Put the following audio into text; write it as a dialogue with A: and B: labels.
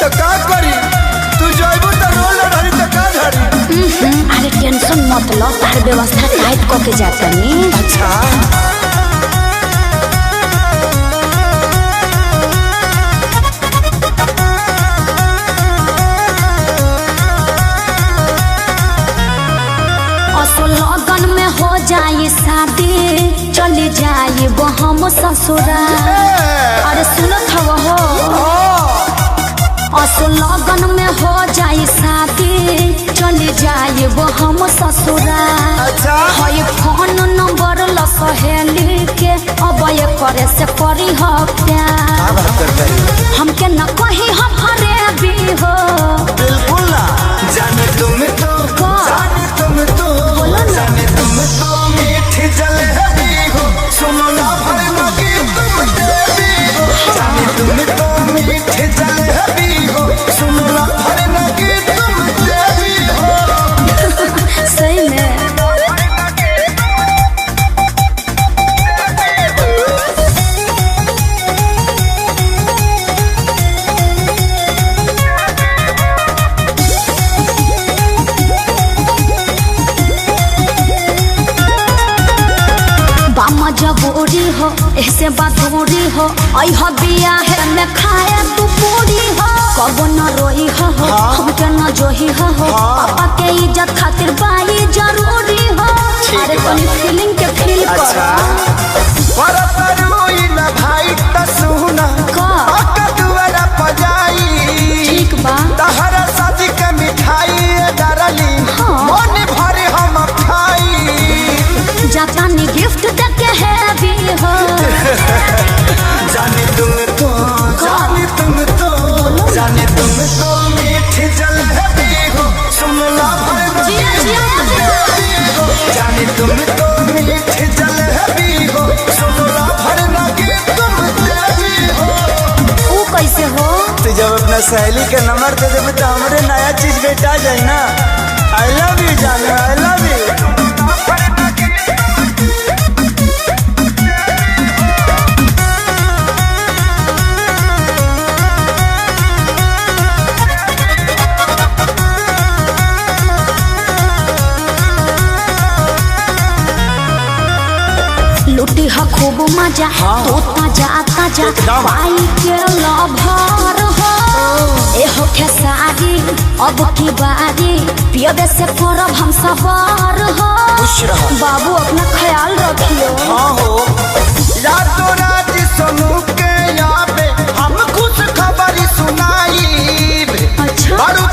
A: तो का करी तू जाइबो तो रोल धरी तो का धरी।
B: अरे टेंशन मत लो, तार व्यवस्था टाइट क के जाता नी।
A: अच्छा
B: लगन में हो जाए शादी, चली जाए वो हम ससुराल। अरे सुनत हो लगन में हो जाए शादी, चली जाए वो हम ससुराल।
A: अच्छा
B: फोन नंबर ल सहेली के अब ये करे से करी हो प्यार। हमके न कही हम हरे भी हो।
A: बिल्कुल ना जाने तुम तो जाने तुम तो जाने तुम तो मीठी जलेबी हो। सुनो ना भर लगी तुम देवी हो। जाने तुम तो मीठी जलेबी हो। सुनो ना भर लगी तुम देवी हो।
B: सही में जबूरी हो ऐसे बदूरी हो। अह बिया है मैं खाए तू पूरी हो। कबो न रोई हो हमके न जोही हो। पापा के इज्जत खातिर बाई जरूरी हो। अरे तनी फीलिंग के फील कर।
A: पर रोई ना भाई त सुना का दुआरा पजाई।
B: ठीक बा
A: तहरा शादी के मिठाई डरली मन भरे हम खाई।
B: जाता नी गिफ्ट देके है भी हो।
A: जाने तुम तो जाने तुम तो जाने तुम तो मीठी जलेबी हो। सुनला भर जाने तुम तो मीठी जलेबी हो। सुनला भर लगी तुम देवी हो।
B: वो कैसे हो?
A: तू जब अपना सहेली के नंबर दे देबे तो हमरे नया चीज बेटा जाए ना। आई लव यू जाने आई लव यू।
B: लुटी हा खूब मजा तो ताजा पाई के लभर हो। ए हो खेसारी अब की बारी पियबे से करब हम सवार हो। बाबू अपना ख्याल रखियो।
A: हाँ हो रातों रात सोनू के याबे हम खुश खबरी सुनाई।
B: अच्छा
A: बड़ू